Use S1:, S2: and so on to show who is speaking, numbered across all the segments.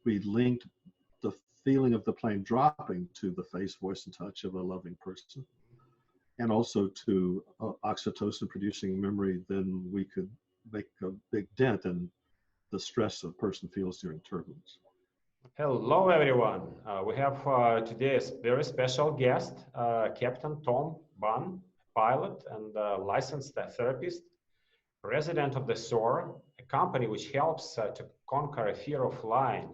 S1: we linked the feeling of the plane dropping to the face, voice, and touch of a loving person, and also to oxytocin producing memory, then we could make a big dent in the stress a person feels during turbulence.
S2: Hello, everyone. We have today a very special guest, Captain Tom Bunn, pilot and licensed therapist, president of the Soar, a company which helps to conquer a fear of flying,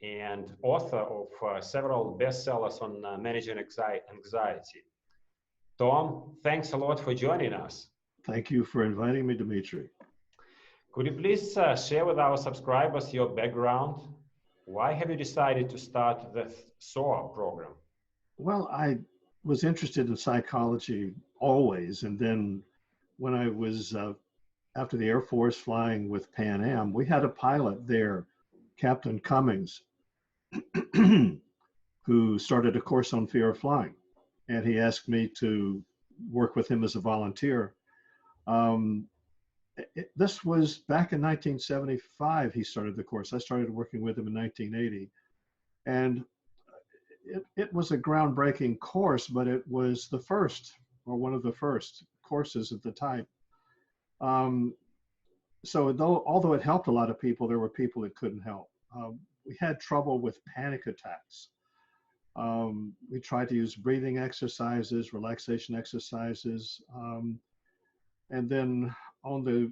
S2: and author of several bestsellers on managing anxiety. Tom, thanks a lot for joining us.
S1: Thank you for inviting me, Dimitri.
S2: Could you please share with our subscribers your background? Why have you decided to start the Soar program?
S1: Well, I was interested in psychology always. And then when I was after the Air Force flying with Pan Am, we had a pilot there, Captain Cummings, who started a course on fear of flying. And he asked me to work with him as a volunteer. This was back in 1975, he started the course. I started working with him in 1980. And it was a groundbreaking course, but it was the first, or one of the first courses of the type. So although it helped a lot of people, there were people it couldn't help. We had trouble with panic attacks. We tried to use breathing exercises, relaxation exercises. And then on the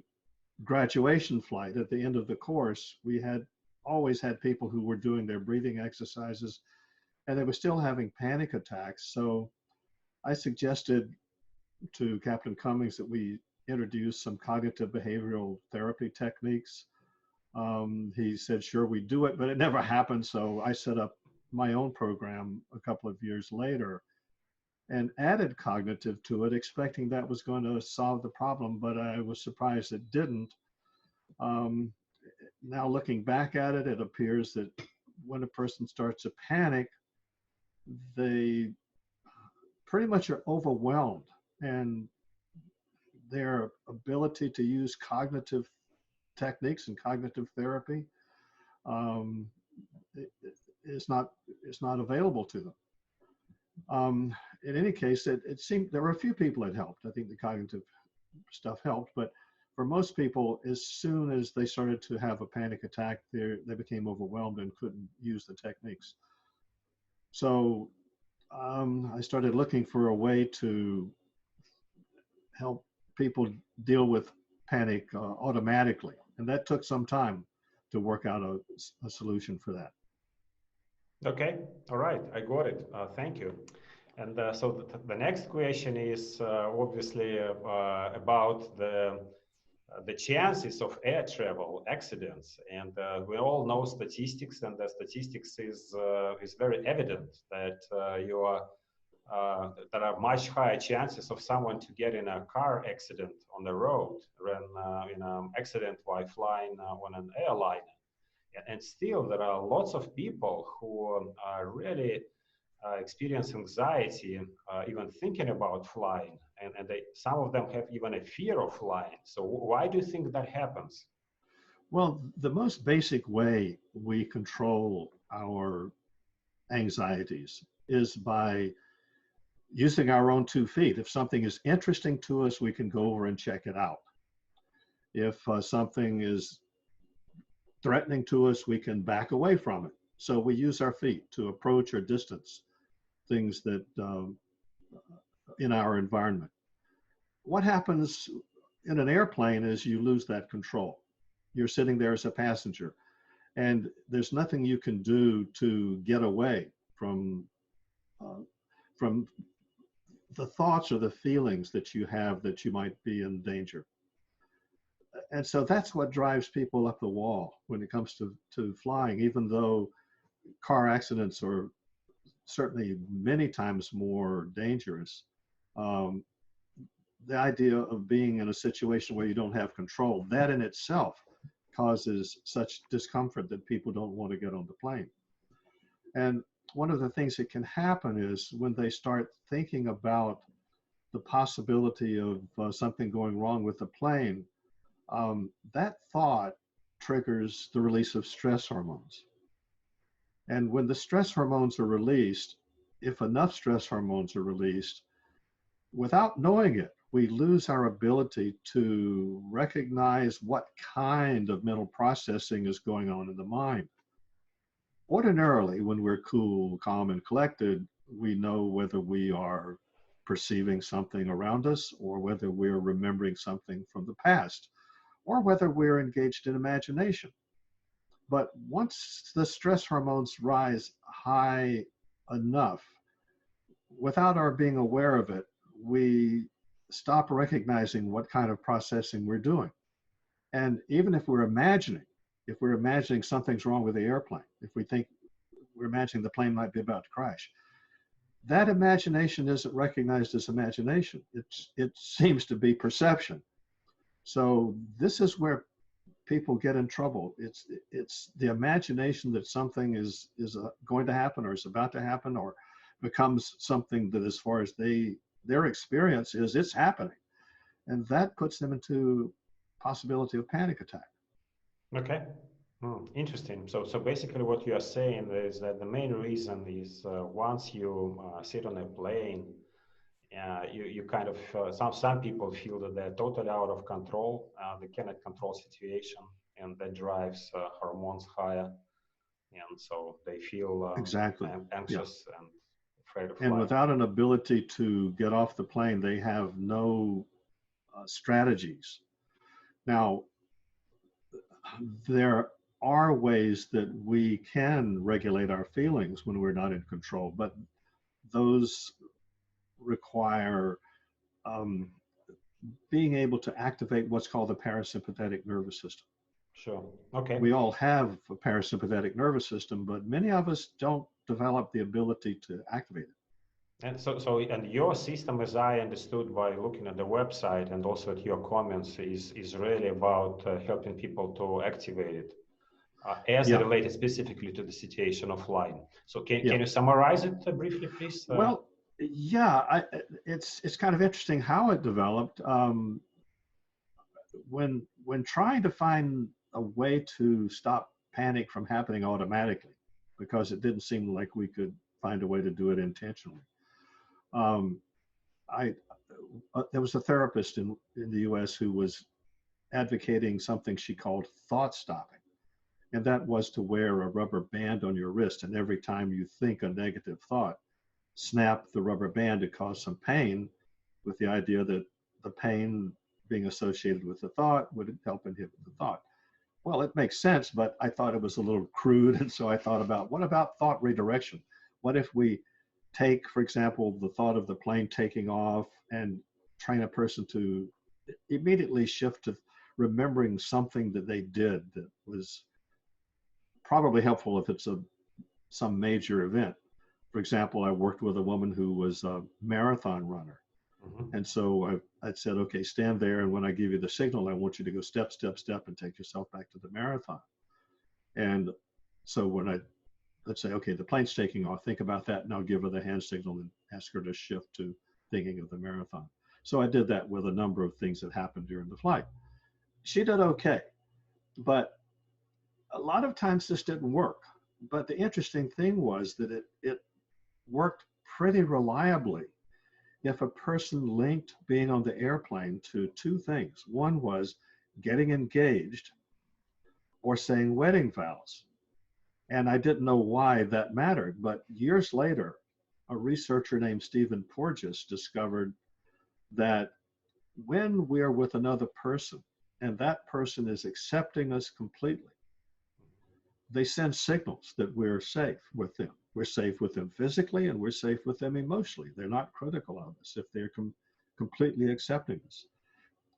S1: graduation flight at the end of the course, we had always had people who were doing their breathing exercises and they were still having panic attacks. So I suggested to Captain Cummings that we introduce some cognitive behavioral therapy techniques. He said, sure, we do it, but it never happened. So I set up my own program a couple of years later and added cognitive to it, expecting that was going to solve the problem, but I was surprised it didn't. Now looking back at it, it appears that when a person starts to panic, they pretty much are overwhelmed, and their ability to use cognitive techniques and cognitive therapy is not available to them. In any case, it seemed there were a few people it helped. I think the cognitive stuff helped, but for most people, as soon as they started to have a panic attack, they became overwhelmed and couldn't use the techniques. So I started looking for a way to help people deal with panic automatically, and that took some time to work out a solution for that.
S2: Okay, all right, I got it. Thank you. And so the next question is obviously about the chances of air travel accidents, and we all know statistics, and the statistics is very evident that there are much higher chances of someone to get in a car accident on the road than in an accident while flying on an airliner. And still, there are lots of people who are really experience anxiety, even thinking about flying, and some of them have even a fear of flying. So why do you think that happens?
S1: Well, the most basic way we control our anxieties is by using our own 2 feet. If something is interesting to us, we can go over and check it out. If something is threatening to us, we can back away from it. So we use our feet to approach or distance things that in our environment. What happens in an airplane is you lose that control. You're sitting there as a passenger, and there's nothing you can do to get away from the thoughts or the feelings that you have that you might be in danger. And so that's what drives people up the wall when it comes to flying, even though car accidents are certainly many times more dangerous. The idea of being in a situation where you don't have control, that in itself causes such discomfort that people don't want to get on the plane. And one of the things that can happen is when they start thinking about the possibility of something going wrong with the plane, that thought triggers the release of stress hormones. And when the stress hormones are released, if enough stress hormones are released, without knowing it, we lose our ability to recognize what kind of mental processing is going on in the mind. Ordinarily, when we're cool, calm, and collected, we know whether we are perceiving something around us or whether we're remembering something from the past or whether we're engaged in imagination. But once the stress hormones rise high enough, without our being aware of it, we stop recognizing what kind of processing we're doing. And even if we're imagining something's wrong with the airplane, if we think we're imagining the plane might be about to crash, that imagination isn't recognized as imagination. It seems to be perception. So this is where people get in trouble. It's the imagination that something is going to happen or is about to happen or becomes something that, as far as their experience is, it's happening, and that puts them into possibility of panic attack.
S2: Okay. Interesting. So basically what you are saying is that the main reason is once you sit on a plane, you kind of, some people feel that they're totally out of control. They cannot control situation, and that drives hormones higher. And so they feel
S1: Exactly.
S2: anxious and afraid of
S1: And
S2: flying.
S1: without an ability to get off the plane, they have no strategies. Now, there are ways that we can regulate our feelings when we're not in control, but those require um, being able to activate what's called the parasympathetic nervous system.
S2: Sure. Okay.
S1: We all have a parasympathetic nervous system, but many of us don't develop the ability to activate it.
S2: And and your system, as I understood by looking at the website and also at your comments, is really about helping people to activate it as
S1: Yeah,
S2: related specifically to the situation of flying. So
S1: yeah.
S2: can you summarize it briefly, please?
S1: Well, yeah, it's kind of interesting how it developed. When trying to find a way to stop panic from happening automatically, because it didn't seem like we could find a way to do it intentionally. Um, I there was a therapist in the U.S. who was advocating something she called thought stopping, and that was to wear a rubber band on your wrist, and every time you think a negative thought, snap the rubber band to cause some pain, with the idea that the pain being associated with the thought would help inhibit the thought. Well, it makes sense, but I thought it was a little crude, and so I thought about, what about thought redirection? What if we take, for example, the thought of the plane taking off and train a person to immediately shift to remembering something that they did that was probably helpful if it's some major event. For example, I worked with a woman who was a marathon runner.
S2: Mhm.
S1: And so I said, okay, stand there. And when I give you the signal, I want you to go step, step, step and take yourself back to the marathon. And so let's say, okay, the plane's taking off, think about that. And I'll give her the hand signal and ask her to shift to thinking of the marathon. So I did that with a number of things that happened during the flight. She did okay, but a lot of times this didn't work. But the interesting thing was that it worked pretty reliably if a person linked being on the airplane to two things. One was getting engaged or saying wedding vows. And I didn't know why that mattered, but years later, a researcher named Stephen Porges discovered that when we're with another person and that person is accepting us completely, they send signals that we're safe with them. We're safe with them physically and we're safe with them emotionally. They're not critical of us if they're completely accepting us.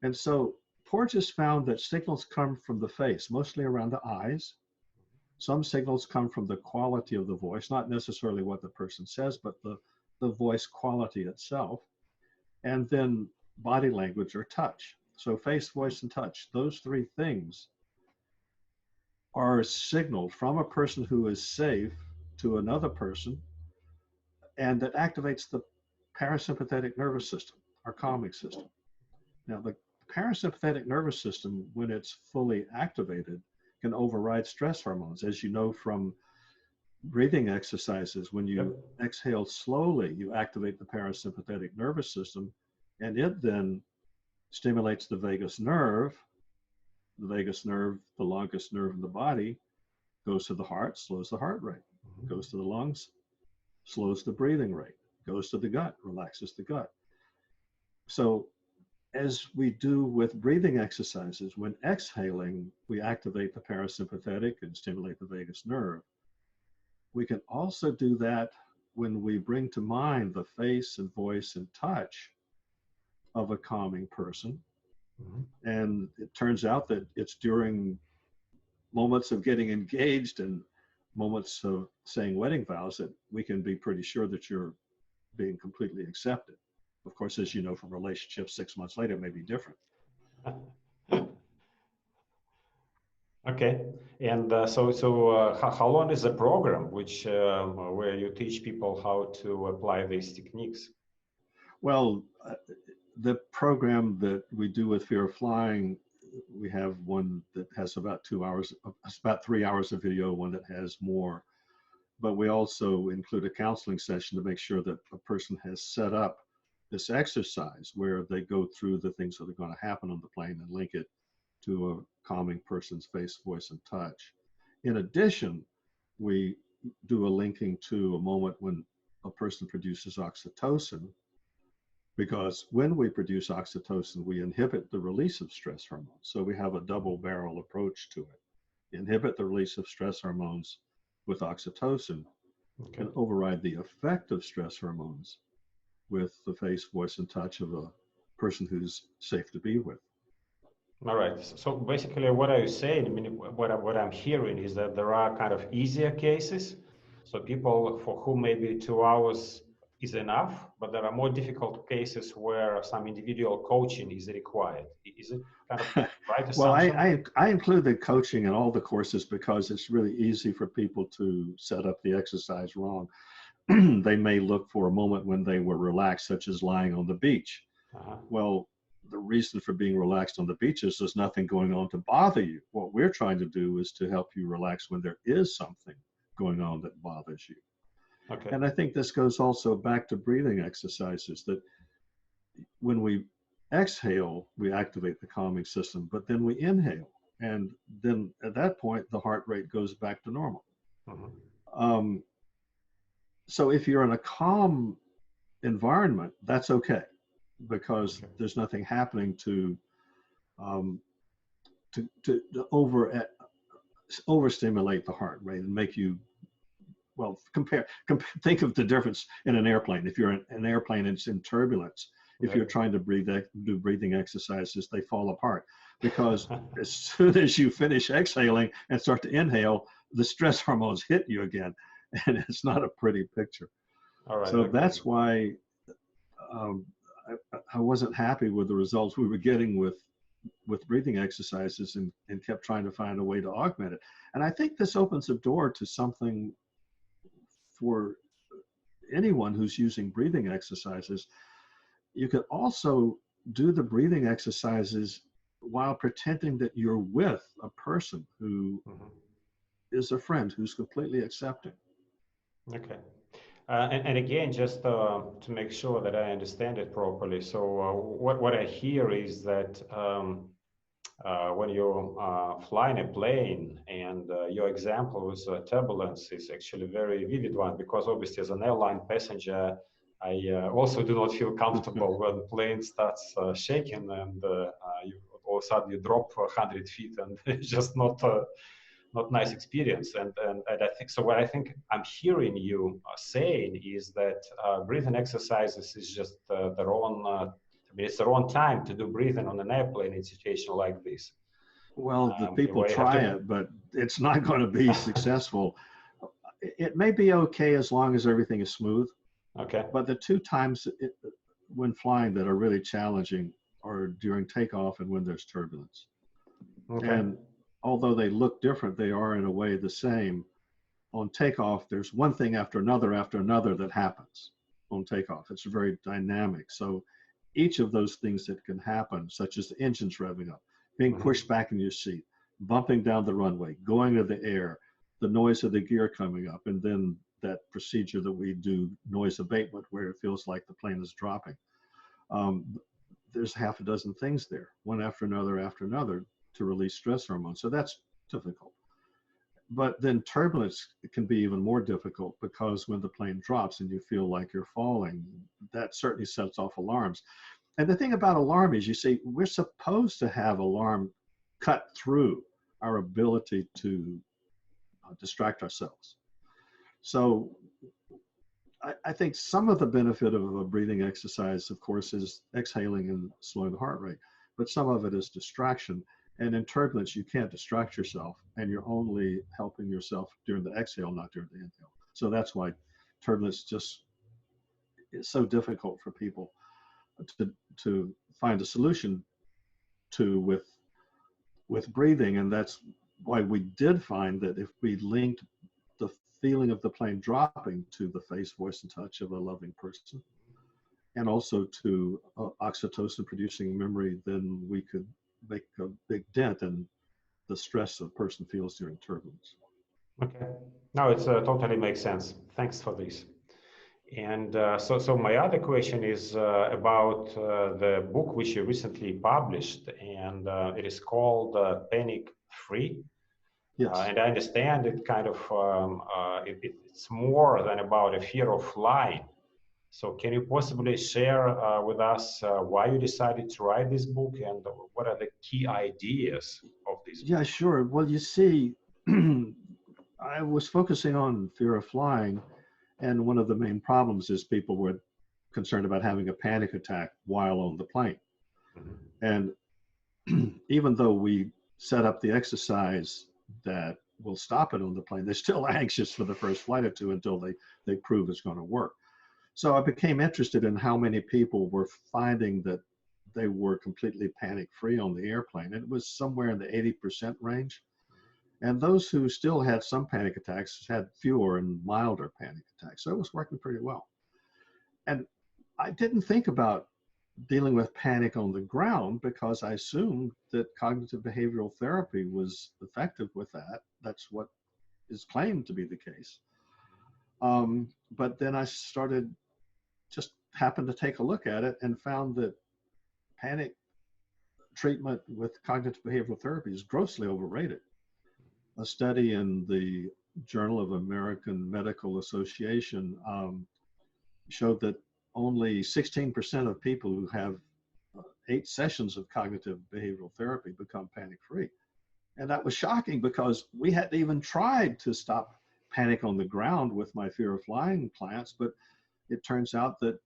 S1: And so Porges found that signals come from the face, mostly around the eyes. Some signals come from the quality of the voice, not necessarily what the person says, but the voice quality itself. And then body language or touch. So face, voice, and touch, those three things are signaled from a person who is safe to another person, and that activates the parasympathetic nervous system, our calming system. Now, the parasympathetic nervous system, when it's fully activated, can override stress hormones. As you know from breathing exercises, when
S2: Yep.
S1: you exhale slowly, you activate the parasympathetic nervous system, and it then stimulates the vagus nerve. The vagus nerve, the longest nerve in the body, goes to the heart, slows the heart rate, goes to the lungs, slows the breathing rate, goes to the gut, relaxes the gut. So as we do with breathing exercises, when exhaling, we activate the parasympathetic and stimulate the vagus nerve. We can also do that when we bring to mind the face and voice and touch of a calming person.
S2: Mhm.
S1: And it turns out that it's during moments of getting engaged and moments of saying wedding vows that we can be pretty sure that you're being completely accepted. Of course, as you know from relationships, 6 months later it may be different.
S2: Okay, and how long is the program which where you teach people how to apply these techniques?
S1: Well, the program that we do with Fear of Flying, we have one that has about 2 hours, about 3 hours of video, one that has more. But we also include a counseling session to make sure that a person has set up this exercise where they go through the things that are going to happen on the plane and link it to a calming person's face, voice, and touch. In addition, we do a linking to a moment when a person produces oxytocin, because when we produce oxytocin, we inhibit the release of stress hormones. So we have a double barrel approach to it. Inhibit the release of stress hormones with oxytocin,
S2: Okay.
S1: and override the effect of stress hormones with the face, voice, and touch of a person who's safe to be with.
S2: All right. So basically, what are you saying? I mean, what I'm hearing is that there are kind of easier cases. So people for whom maybe 2 hours is enough, but there are more difficult cases where some individual coaching is required. Is it kind of right
S1: Well,
S2: assumption?
S1: I include the coaching in all the courses because it's really easy for people to set up the exercise wrong. They may look for a moment when they were relaxed, such as lying on the beach.
S2: Uh-huh.
S1: Well, the reason for being relaxed on the beach is there's nothing going on to bother you. What we're trying to do is to help you relax when there is something going on that bothers you.
S2: Okay.
S1: And I think this goes also back to breathing exercises, that when we exhale, we activate the calming system, but then we inhale. And then at that point, the heart rate goes back to normal.
S2: Mhm.
S1: Um, so if you're in a calm environment, that's okay, because
S2: Okay.
S1: there's nothing happening to um, overstimulate the heart rate and make you, well, think of the difference in an airplane. If you're in an airplane and it's in turbulence, if you're
S2: Right.
S1: trying to do breathing exercises, they fall apart, because as soon as you finish exhaling and start to inhale, the stress hormones hit you again, and it's not a pretty picture.
S2: All right.
S1: So
S2: Okay.
S1: that's why um, I wasn't happy with the results we were getting with breathing exercises, and kept trying to find a way to augment it. And I think this opens a door to something for anyone who's using breathing exercises. You could also do the breathing exercises while pretending that you're with a person who
S2: Mhm.
S1: is a friend, who's completely accepting.
S2: Okay. And again, just to make sure that I understand it properly. So what I hear is that when you're flying a plane, and your example with turbulence is actually a very vivid one, because obviously as an airline passenger, I also do not feel comfortable when plane starts shaking, and you, all of a sudden you drop 100 feet, and it's just not nice experience. And I think so. What I think I'm hearing you saying is that breathing exercises is just their own. I mean, it's the wrong time to do breathing on an airplane in a situation like this.
S1: Well, the people
S2: Where you have
S1: try
S2: to.
S1: it, but it's not going to be successful. It may be okay as long as everything is smooth,
S2: Okay.
S1: but the two times when flying that are really challenging are during takeoff and when there's turbulence.
S2: Okay.
S1: And although they look different, they are in a way the same. On takeoff, there's one thing after another that happens on takeoff. It's very dynamic. So each of those things that can happen, such as the engines revving up, being
S2: Mhm.
S1: pushed back in your seat, bumping down the runway, going to the air, the noise of the gear coming up, and then that procedure that we do, noise abatement, where it feels like the plane is dropping. There's half a dozen things there, one after another, to release stress hormones. So that's difficult. But then turbulence can be even more difficult, because when the plane drops and you feel like you're falling, that certainly sets off alarms. And the thing about alarm is, you see, we're supposed to have alarm cut through our ability to distract ourselves. So I think some of the benefit of a breathing exercise, of course, is exhaling and slowing the heart rate, but some of it is distraction. And in turbulence, you can't distract yourself, and you're only helping yourself during the exhale, not during the inhale. So that's why turbulence just is so difficult for people to find a solution to with breathing. And that's why we did find that if we linked the feeling of the plane dropping to the face, voice, and touch of a loving person, and also to oxytocin producing memory, then we could make a big dent in the stress a person feels during turbulence.
S2: Okay, now it totally makes sense. Thanks for this. And so my other question is about the book which you recently published, and it is called Panic Free.
S1: Yes.
S2: And I understand it kind of, it's more than about a fear of flying. So can you possibly share with us why you decided to write this book, and what are the key ideas of this book?
S1: Yeah, sure. Well, you see, I was focusing on fear of flying, and one of the main problems is people were concerned about having a panic attack while on the plane. Mm-hmm. And even though we set up the exercise that will stop it on the plane, they're still anxious for the first flight or two until they prove it's going to work. So I became interested in how many people were finding that they were completely panic-free on the airplane. It was somewhere in the 80% range. And those who still had some panic attacks had fewer and milder panic attacks. So it was working pretty well. And I didn't think about dealing with panic on the ground, because I assumed that cognitive behavioral therapy was effective with that. That's what is claimed to be the case. But then I just happened to take a look at it and found that panic treatment with cognitive behavioral therapy is grossly overrated. A study in the Journal of American Medical Association showed that only 16% of people who have 8 sessions of cognitive behavioral therapy become panic-free. And that was shocking, because we hadn't even tried to stop panic on the ground with my fear of flying clients, but it turns out that,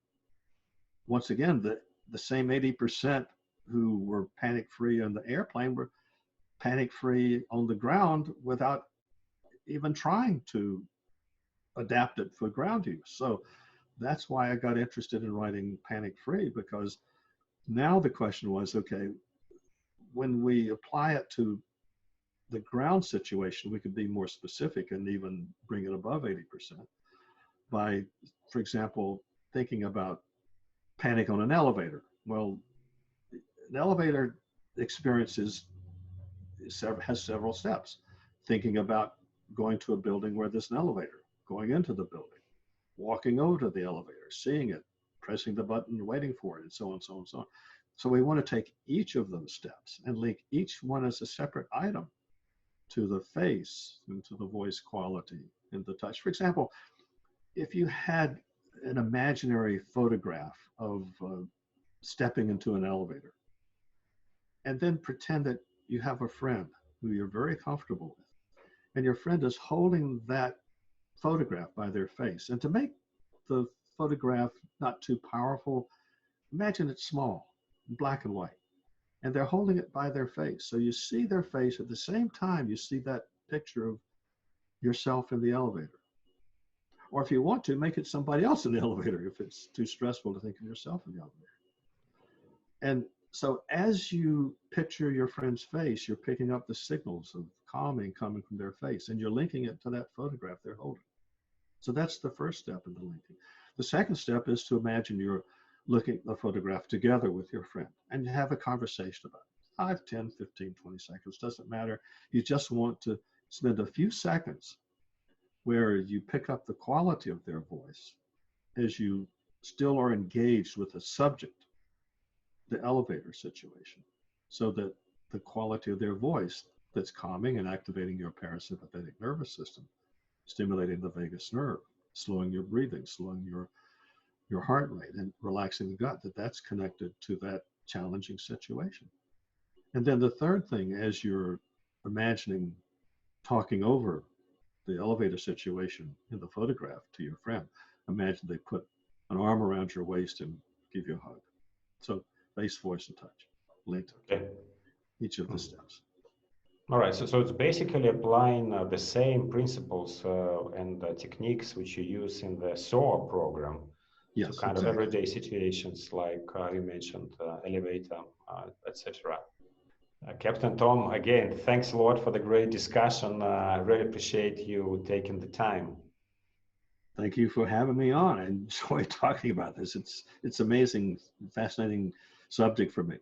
S1: once again, the same 80% who were panic-free on the airplane were panic-free on the ground without even trying to adapt it for ground use. So that's why I got interested in writing Panic Free, because now the question was, okay, when we apply it to the ground situation, we could be more specific and even bring it above 80% by, for example, thinking about panic on an elevator. Well, an elevator experience has several steps. Thinking about going to a building where there's an elevator, going into the building, walking over to the elevator, seeing it, pressing the button, waiting for it, and so on, so on, so on. So we want to take each of those steps and link each one as a separate item to the face and to the voice quality and the touch. For example, if you had an imaginary photograph of stepping into an elevator, and then pretend that you have a friend who you're very comfortable with, and your friend is holding that photograph by their face. And to make the photograph not too powerful, imagine it's small, black and white, and they're holding it by their face. So you see their face at the same time you see that picture of yourself in the elevator. Or if you want to, make it somebody else in the elevator if it's too stressful to think of yourself in the elevator. And so as you picture your friend's face, you're picking up the signals of calming coming from their face, and you're linking it to that photograph they're holding. So that's the first step in the linking. The second step is to imagine you're looking at the photograph together with your friend, and you have a conversation about it. 5, 10, 15, 20 seconds, doesn't matter. You just want to spend a few seconds where you pick up the quality of their voice as you still are engaged with the subject, the elevator situation, so that the quality of their voice that's calming and activating your parasympathetic nervous system, stimulating the vagus nerve, slowing your breathing, slowing your heart rate, and relaxing the gut, that's connected to that challenging situation. And then the third thing, as you're imagining talking over the elevator situation in the photograph to your friend, imagine they put an arm around your waist and give you a hug. So bass, voice, and touch linked to each of the steps.
S2: All right, so it's basically applying the same principles and techniques which you use in the Soar program to kind of everyday situations like you mentioned, elevator, etc. Captain Tom, again, thanks a lot for the great discussion. I really appreciate you taking the time.
S1: Thank you for having me on. I enjoy talking about this. It's amazing, fascinating subject for me.